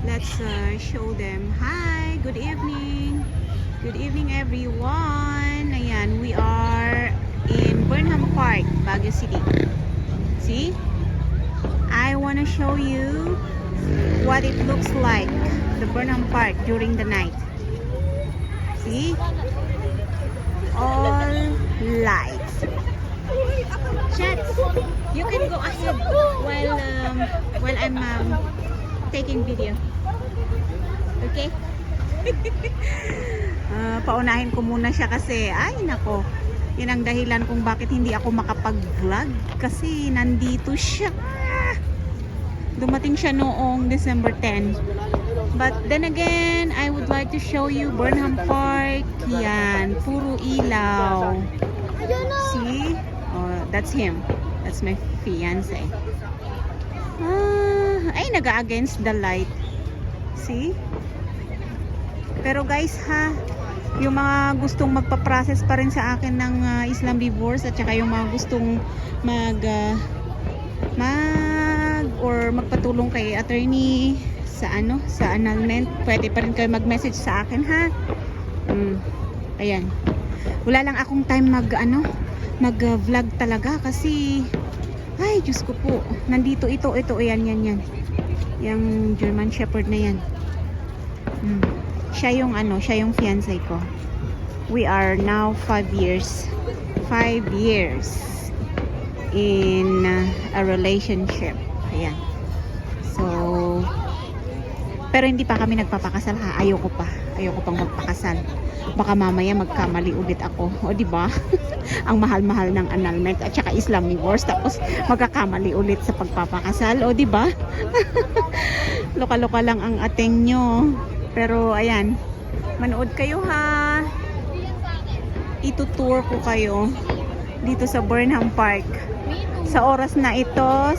Let's show them. Hi, good evening. Good evening everyone. Ayan, we are in Burnham Park, Baguio City. See? I want to show you what it looks like, the Burnham Park during the night. See? All lights. Chat, you can go ahead while I'm taking video. Okay? Paunahin ko muna siya kasi ay nako, yun ang dahilan kung bakit hindi ako makapag-vlog kasi nandito siya. Dumating siya noong December 10. But then again, I would like to show you Burnham Park. Yan, puro ilaw. See? Oh, that's him. That's my fiance. Ay, naga-against the light. See? Pero guys ha, yung mga gustong magpa-process pa rin sa akin ng Islam divorce at saka yung mga gustong or magpatulong kay attorney sa sa annulment, pwede pa rin kayo mag-message sa akin ha. Ayan. Wala lang akong time mag-vlog talaga kasi ay Diyos ko po, nandito ito yan yung German Shepherd na yan. Siya yung fiancé ko. We are now 5 years in a relationship. Ayan. So, pero hindi pa kami nagpapakasal ha. Ayoko pang magpakasal. Baka mamaya magkamali ulit ako. O di ba? Ang mahal-mahal ng annulment at saka Islam divorce tapos magkakamali ulit sa pagpapakasal. O di ba? Loka-loka lang ang ating nyo. Pero ayan, manood kayo ha. Itutour ko kayo dito sa Burnham Park. Sa oras na ito,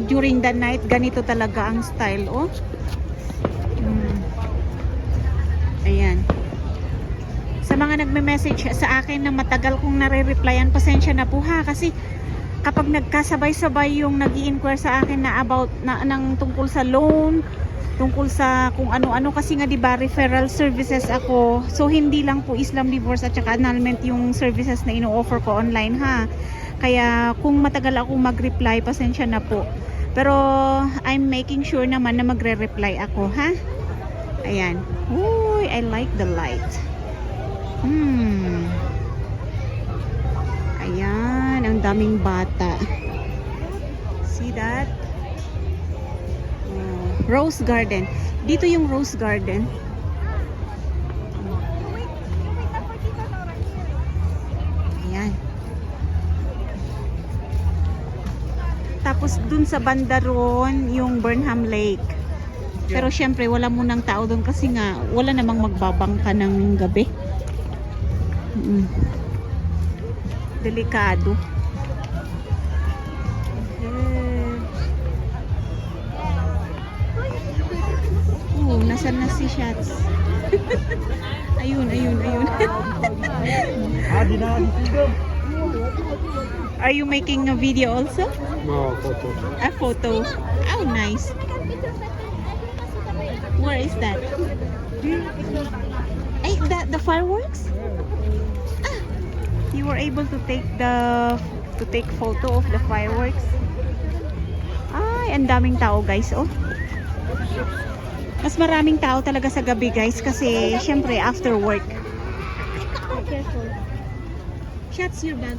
during the night, ganito talaga ang style. Oh. Ayan. Sa mga nagme-message sa akin na matagal kong nare-replyan, pasensya na po ha kasi kapag nagkasabay-sabay yung nag-i-inquire sa akin na about ng tungkol sa loan, tungkol sa kung ano-ano kasi nga diba referral services ako, so hindi lang po Islam divorce at saka annulment yung services na ino-offer ko online ha, kaya kung matagal ako mag-reply, pasensya na po, pero I'm making sure naman na magre-reply ako ha. Ayan. Uy, I like the light. Ayan, ang daming bata. See that? Rose Garden. Dito yung Rose Garden. Ayan. Tapos dun sa banda ron, yung Burnham Lake. Pero syempre wala munang tao dun kasi nga wala namang magbabangka ng gabi. Delikado. Nasaan na si Shots? ayun. Are you making a video also? No, photo. A photo. Oh, nice. Where is that? Ay, the fireworks? Ah, you were able to take photo of the fireworks. Ay, ang daming tao guys, oh. Mas maraming tao talaga sa gabi guys kasi syempre after work. Careful. Shots your bag.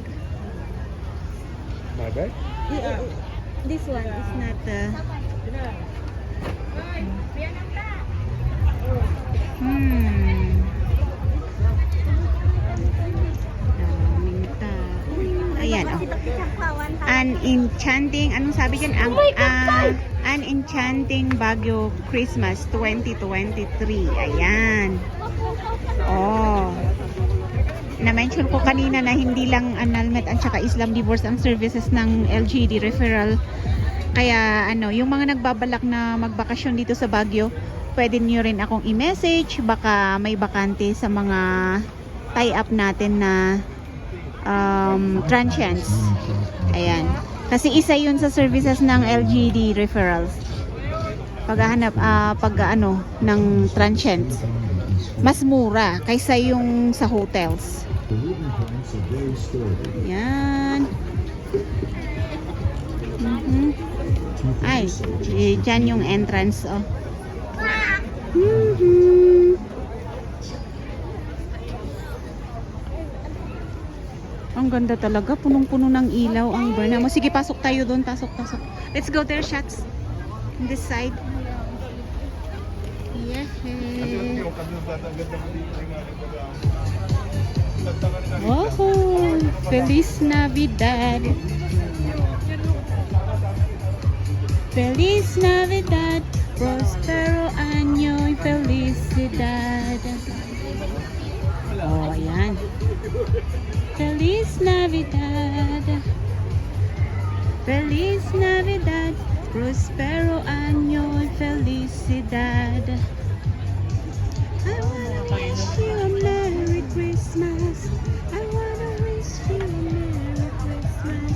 My bag? Yeah, this one is not daming tao. Ayan, oh. An enchanting, anong sabi dyan? An enchanting Baguio Christmas 2023. Ayan. Oh. Na-mention ko kanina na hindi lang annulment at saka Islam divorce ang services ng LGD referral. Kaya yung mga nagbabalak na magbakasyon dito sa Baguio, pwede niyo rin akong i-message. Baka may bakante sa mga tie-up natin na transients. Ayan. Kasi isa yun sa services ng LGD referrals. pag ano ng transients. Mas mura kaysa yung sa hotels. Yan. Ay, dyan yung entrance, oh. Ang ganda talaga, punong-puno ng ilaw ang Burnham. Sige, pasok tayo doon, pasok. Let's go there, shots. On this side. Yeah. Oh, Feliz Navidad. Feliz Navidad, Prospero Año y Felicidad. Oh, ayan. Feliz Navidad. Feliz Navidad, Prospero Año y Felicidad. I wanna wish you a Merry Christmas. I wanna wish you a Merry Christmas.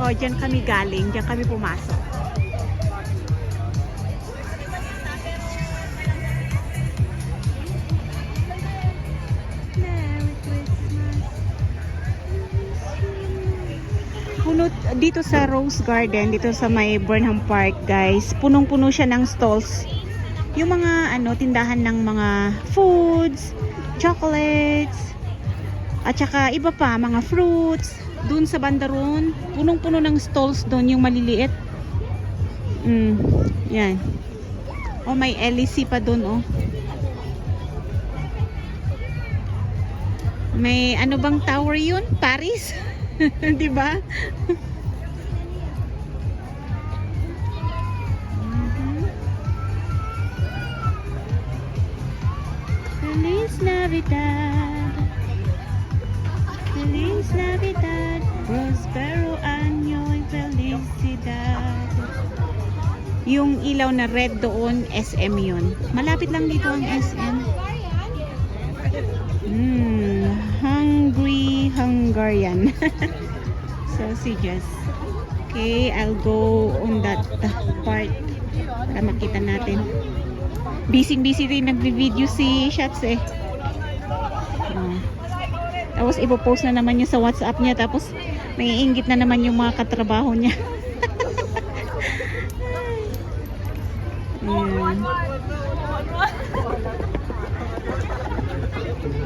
Oh, dyan kami galing. Dyan kami pumasok. Merry Christmas. Puno dito sa Rose Garden, dito sa may Burnham Park, guys. Punong-puno siya ng stalls. Yung mga tindahan ng mga foods, chocolates, at saka iba pa, mga fruits. Doon sa banda roon, punong-puno ng stalls doon, yung maliliit. Yan. Oh, may LEC pa doon, oh. May ano bang tower yun? Paris? Di ba? Feliz Navidad. Feliz Navidad. Prospero Año y Felicidad. Yung ilaw na red doon, SM yun. Malapit lang dito ang SM. Hungry Hungarian. Sausages. Okay, I'll go on that part para makita natin. Busy rin nagvi-video si Shots eh. Tapos ipopost na naman niya sa WhatsApp niya, tapos naiinggit na naman yung mga katrabaho niya.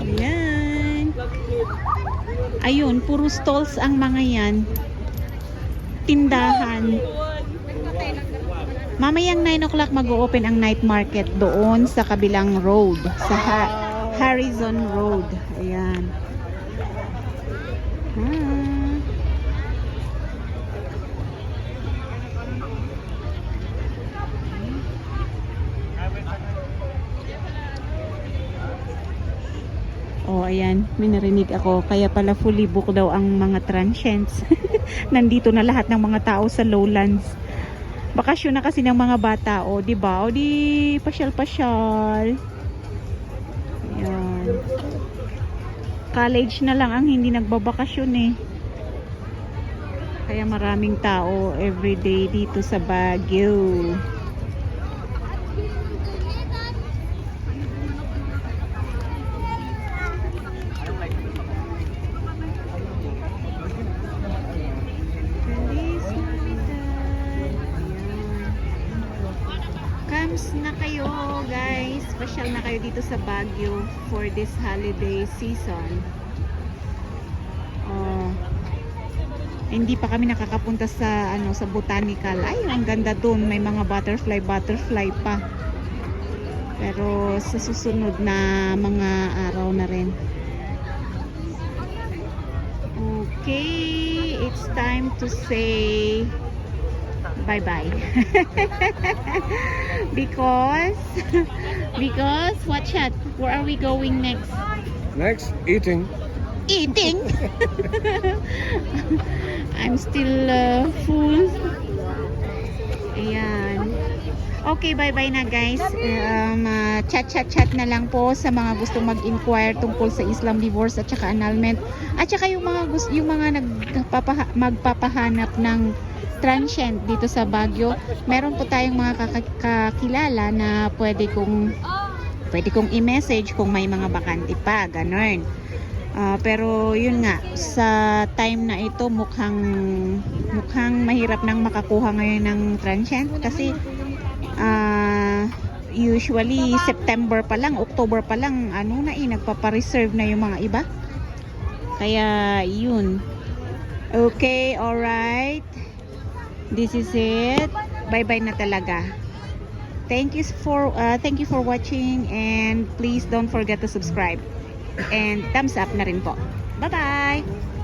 Ayan. Ayun, puro stalls ang mga yan. Tindahan. Mamayang 9 o'clock mag-o-open ang night market doon sa kabilang road. Sa Harrison Road. Ayan. Oh, ayan, may narinig ako. Kaya pala fully book daw ang mga transients. Nandito na lahat ng mga tao sa lowlands. Bakasyon na kasi ng mga bata, oh, di ba? O di pasyal-pasyal. Ayan. College na lang ang hindi nagbabakasyon eh. Kaya maraming tao everyday dito sa Baguio. Na kayo guys, special na kayo dito sa Baguio for this holiday season. Hindi pa kami nakakapunta sa sa botanical. Ay, ang ganda doon, may mga butterfly pa. Pero sa susunod na mga araw na rin. Okay, it's time to say bye-bye. because watch out, where are we going next? Next, eating. I'm still full. Ayan. Okay, bye-bye na guys. Chat na lang po sa mga gustong mag-inquire tungkol sa Islam divorce at saka annulment. At saka yung mga magpapahanap ng transient dito sa Baguio, meron po tayong mga kakilala na pwede kong i-message kung may mga bakante pa, ganun. Pero yun nga, sa time na ito mukhang mahirap nang makakuha ngayon ng transient kasi usually September pa lang, October pa lang, nagpapa-reserve na yung mga iba. Kaya yun. Okay, alright. This is it. Bye-bye na talaga. Thank you for watching, and please don't forget to subscribe. And thumbs up na rin po. Bye-bye!